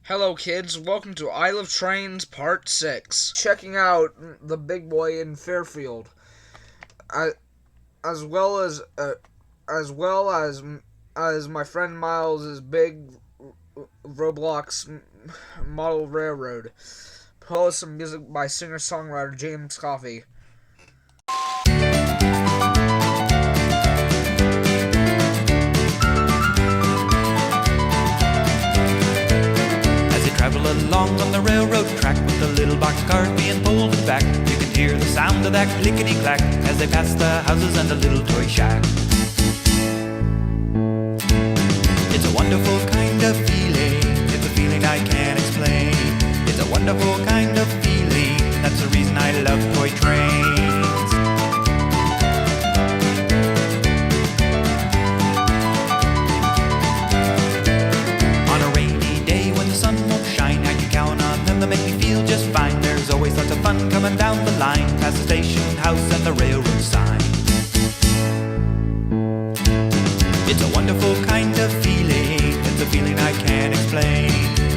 Hello kids, welcome to I Love Trains Part 6. Checking out the big boy in Fairfield. As well as my friend Miles' big Roblox model railroad. Plus some music by singer-songwriter James Coffey. Travel along on the railroad track with the little boxcar being pulled back. You can hear the sound of that clickety-clack as they pass the houses and the little toy shack. It's a wonderful kind of feeling. It's a feeling I can't explain. It's a wonderful kind of feeling. That's the reason I love toy trains. They make me feel just fine. There's always lots of fun coming down the line, past the station house and the railroad sign. It's a wonderful kind of feeling. It's a feeling I can't explain.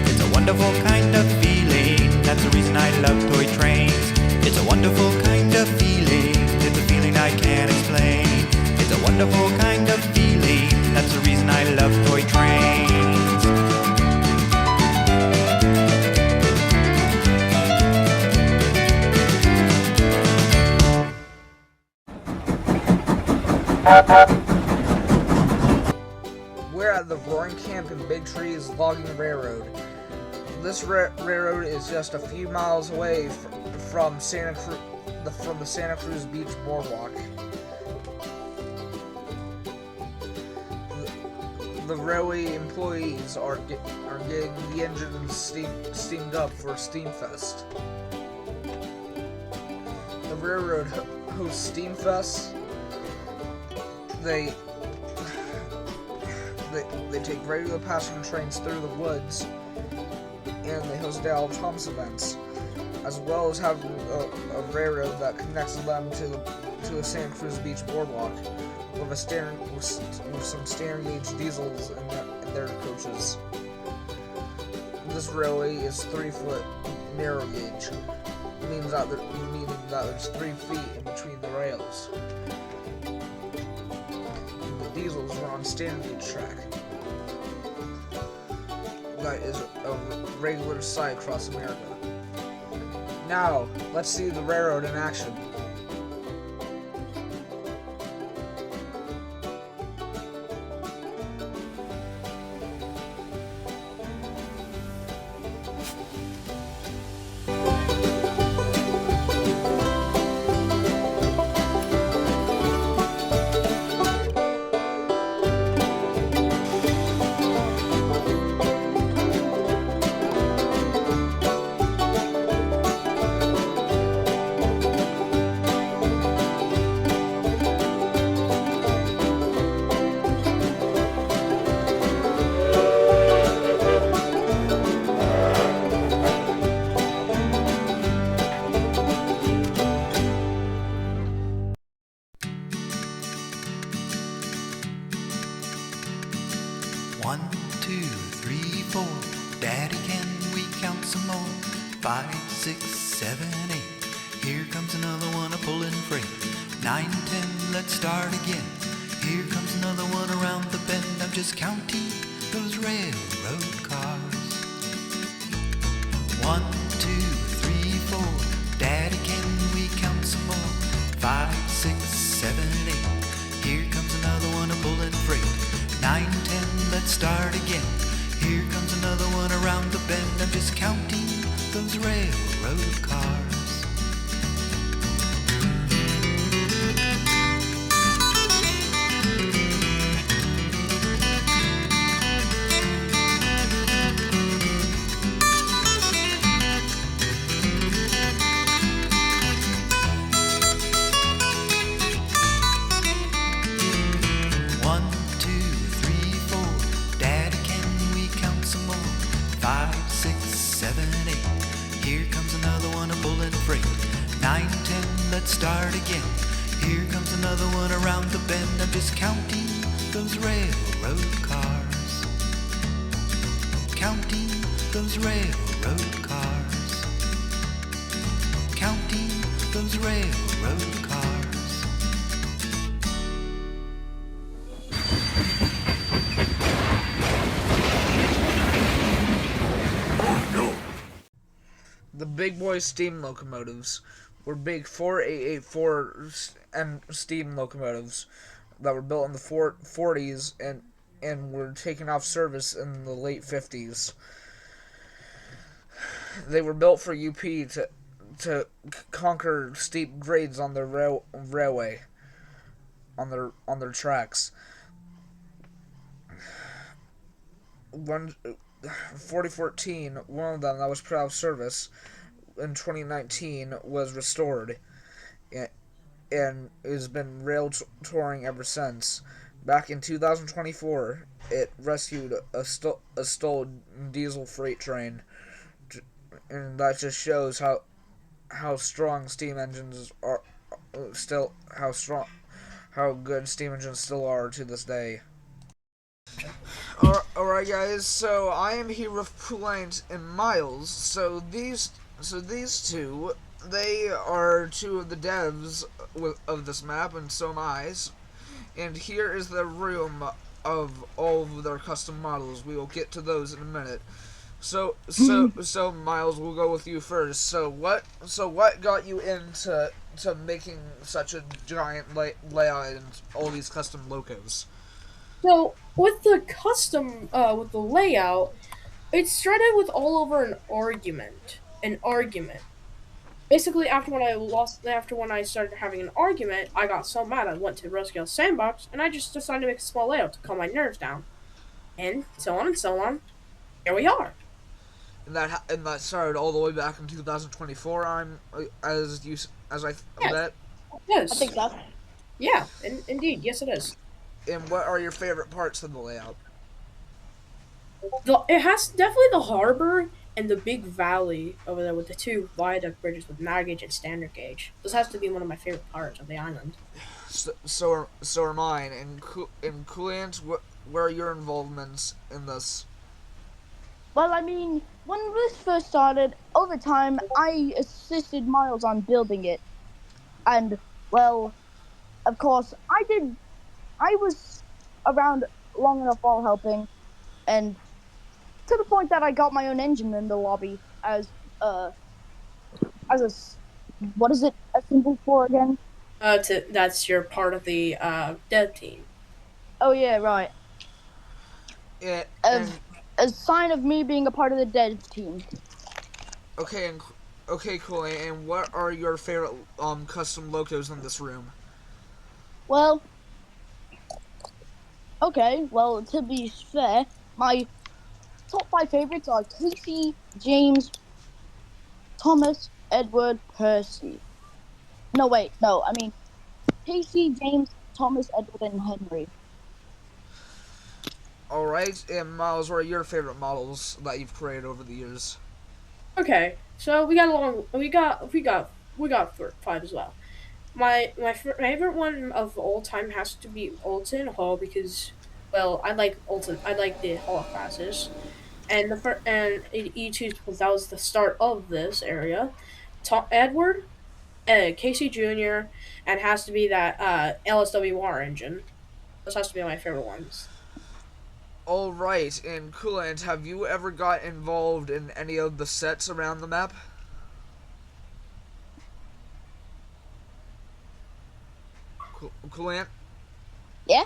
It's a wonderful kind of feeling. That's the reason I love toy trains. It's a wonderful kind of feeling. It's a feeling I can't explain. It's a wonderful kind of feeling. That's the reason I love toy trains. We're at the Roaring Camp in Big Trees Logging Railroad. This railroad is just a few miles away from the Santa Cruz Beach Boardwalk. The railway employees are getting the engines steamed up for Steamfest. The railroad hosts Steamfest. They take regular passenger trains through the woods, and they host Donald Trump's events, as well as having a railroad that connects them to the Santa Cruz Beach Boardwalk with some standard gauge diesels in their coaches. This railway is 3-foot narrow gauge, meaning that there's 3 feet in between the rails. Diesels run on standard gauge track. That is a regular sight across America. Now, let's see the railroad in action. One, two, three, four. Daddy, can we count some more? 5, 6, 7, 8. Here comes another one a-pulling freight. 9, 10, let's start again. Here comes another one around the bend. I'm just counting those railroad cars. 1, 2, 3, 4. Daddy, can we count some more? 5, 6, 7, 8. Here comes another one a-pulling freight. 9, 10, let's start again. Here comes another one around the bend. I'm just counting those railroad cars. Let's start again. Here comes another one around the bend. I'm just counting those railroad cars. Counting those railroad cars. Counting those railroad cars. The big boy steam locomotives were big 4884 and steam locomotives that were built in the 40s and were taken off service in the late 50s. They were built for UP to conquer steep grades on their railway on their tracks. One 4014, one of them that was put out of service in 2019 was restored and has been rail touring ever since. Back in 2024, it rescued a stolen diesel freight train, and that just shows how strong steam engines are still how good steam engines still are to this day. Alright guys, so I am here with Poulain and Miles. So these two, they are two of the devs of this map, and so am I. And here is the room of all of their custom models. We will get to those in a minute. So Miles, we'll go with you first. So what got you into making such a giant layout and all these custom logos? So with the with the layout, it started with all over an argument. Basically, after when I started having an argument, I got so mad I went to Roskilde Sandbox and I just decided to make a small layout to calm my nerves down, and so on and so on. Here we are. And that started all the way back in 2024. As I bet. Yes. I think so. Yeah, indeed, yes it is. And what are your favorite parts of the layout? It has definitely the harbor and the big valley over there with the two viaduct bridges with narrow gauge and standard gauge. This has to be one of my favorite parts of the island. So are mine. And Coolant, where are your involvements in this? Well, I mean, when this first started, over time, I assisted Miles on building it. And, well, of course, I was around long enough while helping, and to the point that I got my own engine in the lobby as what is it a symbol for again? That's your part of the dev team. Oh yeah, right. Yeah. A sign of me being a part of the dev team. Okay, cool. And what are your favorite custom logos in this room? Well, okay, well, to be fair, my top 5 favorites are Casey, James, Thomas, Edward, Percy. No, I mean, Casey, James, Thomas, Edward, and Henry. Alright, and Miles, what are your favorite models that you've created over the years? Okay, so we got 5 as well. My favorite one of all time has to be Alton Hall because, well, I like the Hall classes, and E2 because that was the start of this area. Edward, Casey Jr., and has to be that LSWR engine. Those has to be my favorite ones. Alright, and Coolant, have you ever got involved in any of the sets around the map? Coolant? Yeah?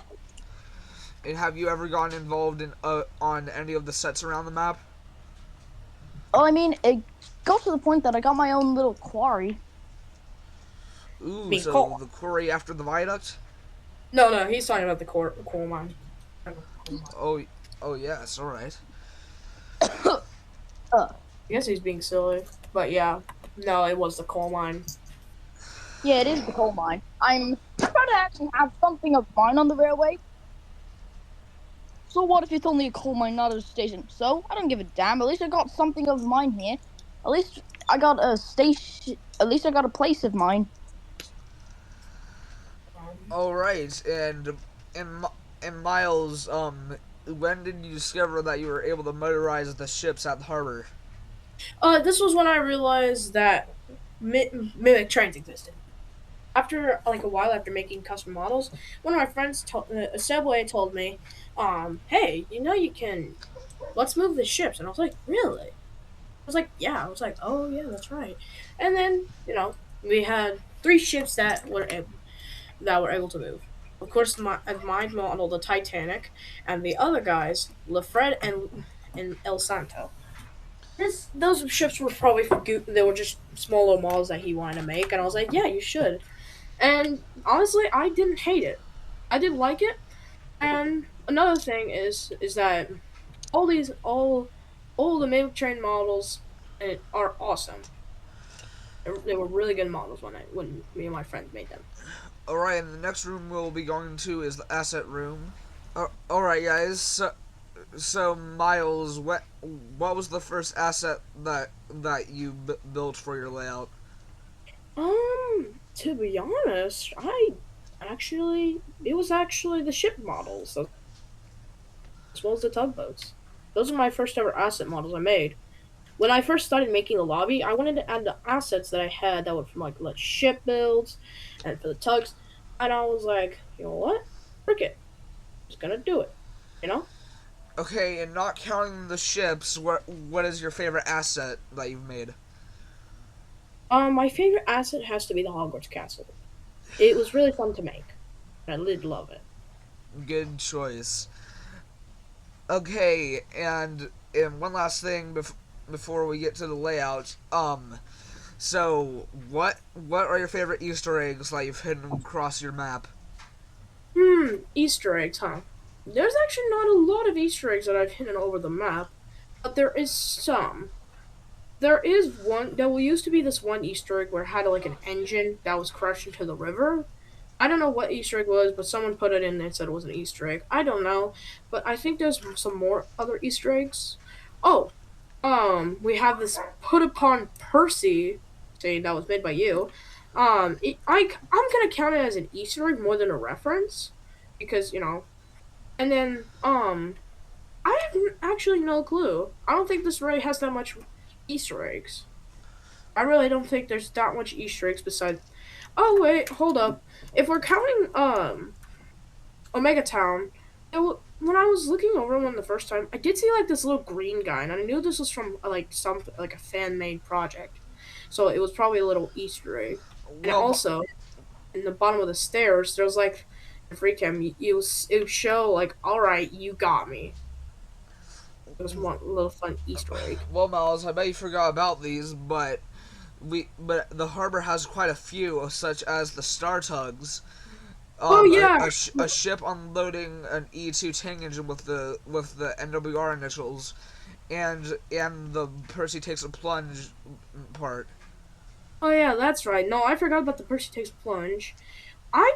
And have you ever gotten involved in on any of the sets around the map? Oh, I mean, it got to the point that I got my own little quarry. Ooh, Being so coal. the quarry after the viaduct? No, he's talking about the coal mine. Oh yes, alright. I guess he's being silly, but yeah, no, it was the coal mine. Yeah, it is the coal mine. I'm trying to actually have something of mine on the railway. So what if it's only a coal mine, not a station? So, I don't give a damn. At least I got something of mine here. At least I got a station. At least I got a place of mine. Alright, and Miles, when did you discover that you were able to motorize the ships at the harbor? This was when I realized that mimic trains existed. After like a while after making custom models, one of my friends, Subway, told me, "Hey, you can let's move the ships." And I was like, "Really?" I was like, "Yeah." I was like, "Oh yeah, that's right." And then we had three ships that were able to move. Of course, my model, the Titanic, and the other guys, Lefred and El Santo. Those ships were probably for they were just small little models that he wanted to make, and I was like, yeah, you should. And honestly, I didn't hate it. I did like it. And another thing is that all the Mimic Train models are awesome. They were really good models when me and my friends made them. Alright, and the next room we'll be going to is the asset room. Alright, guys. So Miles, what was the first asset that you built for your layout? To be honest, it was actually the ship models as well as the tugboats. Those are my first ever asset models I made. When I first started making the lobby, I wanted to add the assets that I had that were from like ship builds and for the tugs, and I was like, you know what, frick it, I'm just gonna do it, you know. Okay, and not counting the ships, what is your favorite asset that you've made? My favorite asset has to be the Hogwarts Castle. It was really fun to make. I did love it. Good choice. Okay, and one last thing before we get to the layout. So what are your favorite Easter eggs that you've hidden across your map? Easter eggs, huh? There's actually not a lot of Easter eggs that I've hidden over the map, but there is some. There is one. There used to be this one Easter egg where it had like an engine that was crushed into the river. I don't know what Easter egg was, but someone put it in there and said it was an Easter egg. I don't know, but I think there's some more other Easter eggs. Oh, we have this put upon Percy saying that was made by you. I'm gonna count it as an Easter egg more than a reference because And then I have actually no clue. I don't think this really has that much Easter eggs. I really don't think there's that much Easter eggs besides. Oh wait, hold up. If we're counting Omega Town, when I was looking over one the first time, I did see like this little green guy, and I knew this was from like a fan made project, so it was probably a little Easter egg. And Well, also, in the bottom of the stairs, there was like a free cam. It would show like, all right, you got me. It was one little fun Easter egg. well, Miles, I bet you forgot about these, but the harbor has quite a few, such as the Star Tugs. Oh yeah, A ship unloading an E2 tank engine with the NWR initials, and the Percy takes a plunge part. oh yeah, that's right. No, I forgot about the Percy takes a plunge. I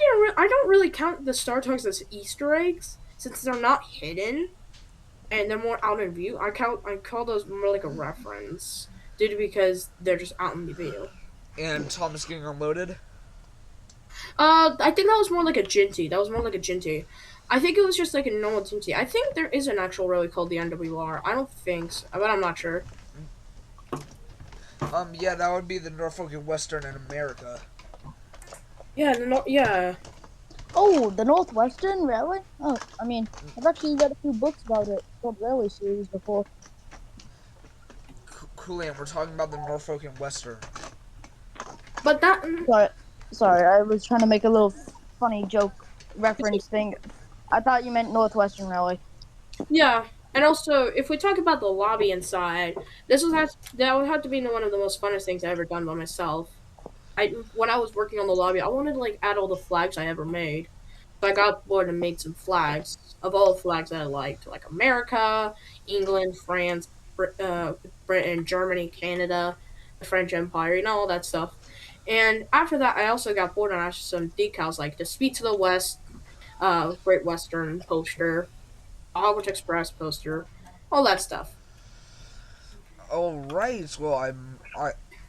don't really count the Star Tugs as Easter eggs since they're not hidden and they're more out in view. I call those more like a reference, due to because they're just out in view. And Thomas getting unloaded. I think that was more like a Jinty. That was more like a Jinty. I think it was just like a normal Jinty. I think there is an actual really called the NWR. I don't think so, but I'm not sure. Yeah, that would be the Norfolk and Western in America. Yeah, no, yeah. Oh, the Northwestern Railway? Oh, I mean, I've actually read a few books about it, called Railway series before. Coolian, we're talking about the Norfolk and Western. But that Sorry, I was trying to make a little funny joke reference thing. I thought you meant Northwestern Railway. Yeah, and also if we talk about the lobby inside, that would have to be one of the most funnest things I ever done by myself. When I was working on the lobby, I wanted to like add all the flags I ever made. So I got bored and made some flags of all the flags that I liked, like America, England, France, Britain, Germany, Canada, the French Empire, all that stuff. And after that, I also got bored and I added some decals like the Speed to the West, Great Western poster, Hogwarts Express poster, all that stuff. All right.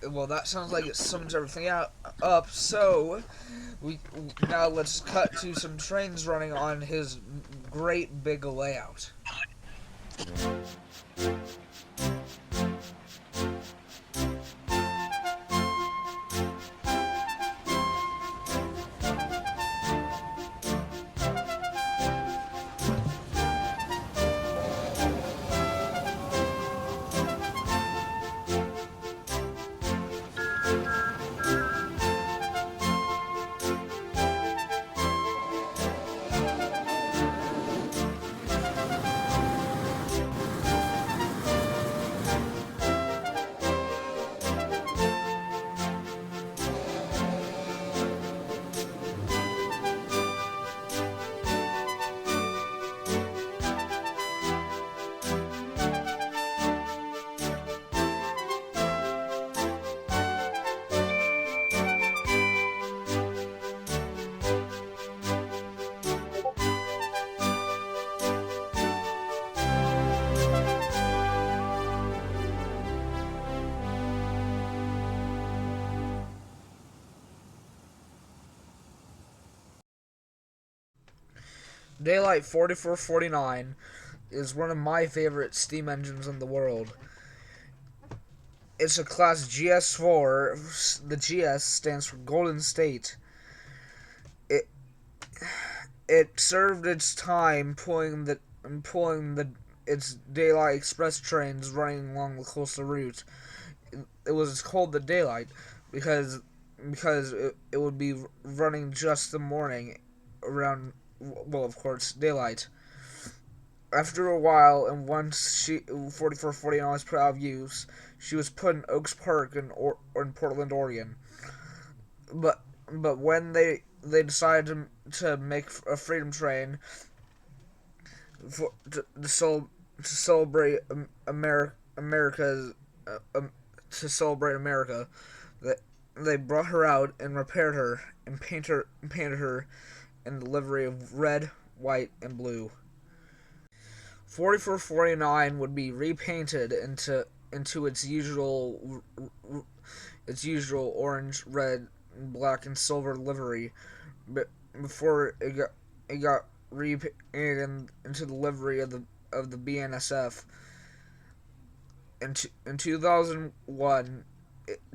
Well, that sounds like it sums everything up. So, we now let's cut to some trains running on his great big layout. Daylight 4449 is one of my favorite steam engines in the world. It's a class GS4. The GS stands for Golden State. It served its time pulling its Daylight Express trains running along the coastal route. It was called the Daylight because it would be running just the morning around, well, of course, daylight. After a while, and once 4449 was put out of use, she was put in Oaks Park in Portland, Oregon. But when they decided to make a Freedom Train to celebrate America, they brought her out and repaired her and painted her in the livery of red, white, and blue. 4449 would be repainted into its usual orange, red, black, and silver livery, but before it got repainted into the livery of the BNSF. In 2001,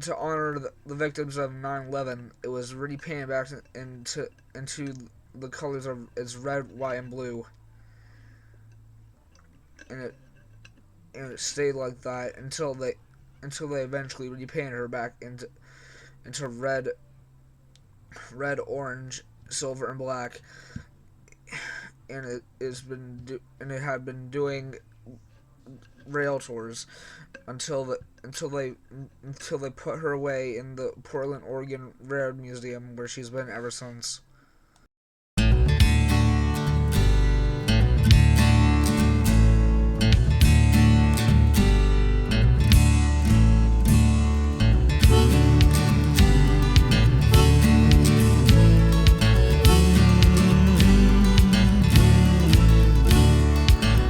to honor the victims of 9/11, it was repainted back into the colors of its red, white, and blue, and it stayed like that until they eventually repainted her back into red, orange, silver, and black, and it had been doing rail tours until they put her away in the Portland, Oregon Railroad Museum, where she's been ever since.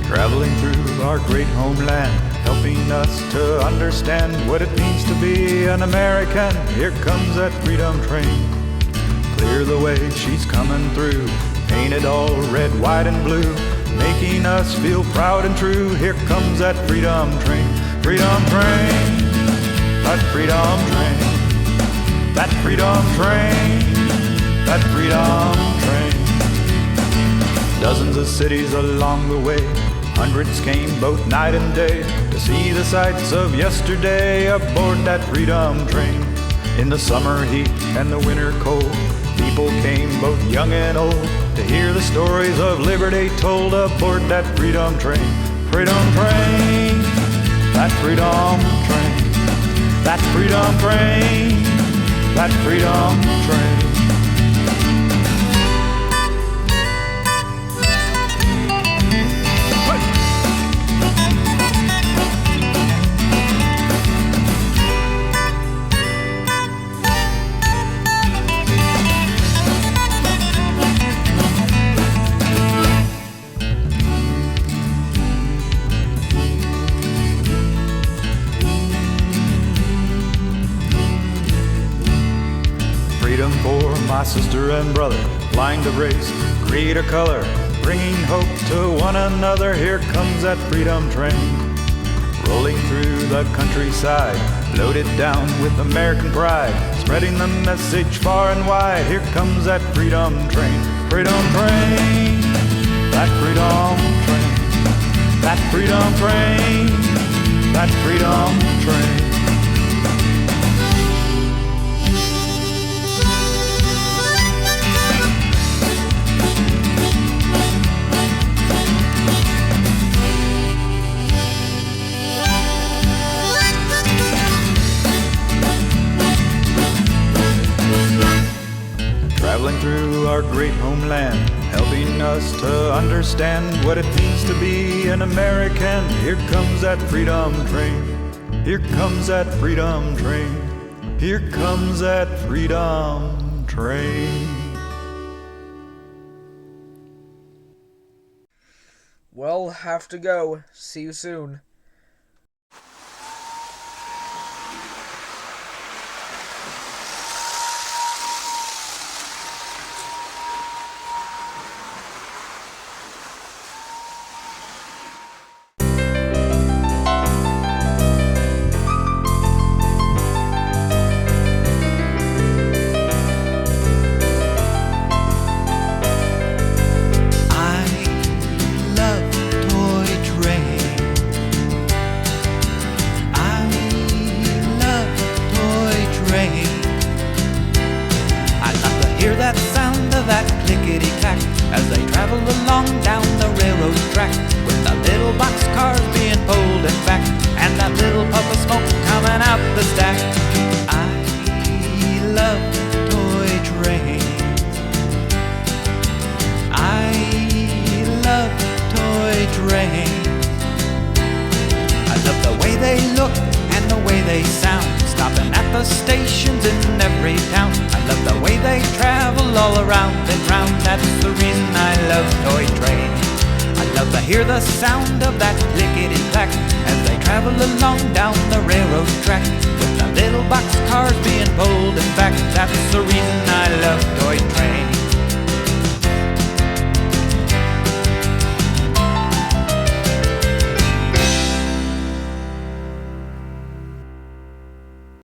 Traveling through our great homeland, helping us to understand what it means to be an American. Here comes that freedom train. Clear the way, she's coming through, painted all red, white, and blue, making us feel proud and true. Here comes that freedom train. Freedom train, that freedom train, that freedom train, that freedom train. Dozens of cities along the way, hundreds came both night and day to see the sights of yesterday aboard that freedom train. In the summer heat and the winter cold, people came both young and old to hear the stories of liberty told aboard that freedom train. Freedom train, that freedom train, that freedom train, that freedom train. Freedom for my sister and brother, flying to race, create a color, bringing hope to one another. Here comes that freedom train, rolling through the countryside, loaded down with American pride, spreading the message far and wide. Here comes that freedom train, freedom train, that freedom train, that freedom train, that freedom train. Traveling through our great homeland, helping us to understand what it means to be an American. Here comes that freedom train, here comes that freedom train, here comes that freedom train. Well, have to go. See you soon. Hear that sound of that clickety-clack as they travel along down the railroad track, with the little boxcars being pulled and back, and that little puff of smoke coming out the stack. I love toy trains. I love toy trains. I love the way they look and the way they sound, stopping at the stations in every town. I love the way they travel all around and round. That's the reason I love toy trains. I love to hear the sound of that clickety-clack as they travel along down the railroad track, with the little boxcars being pulled and back. That's the reason I love toy trains.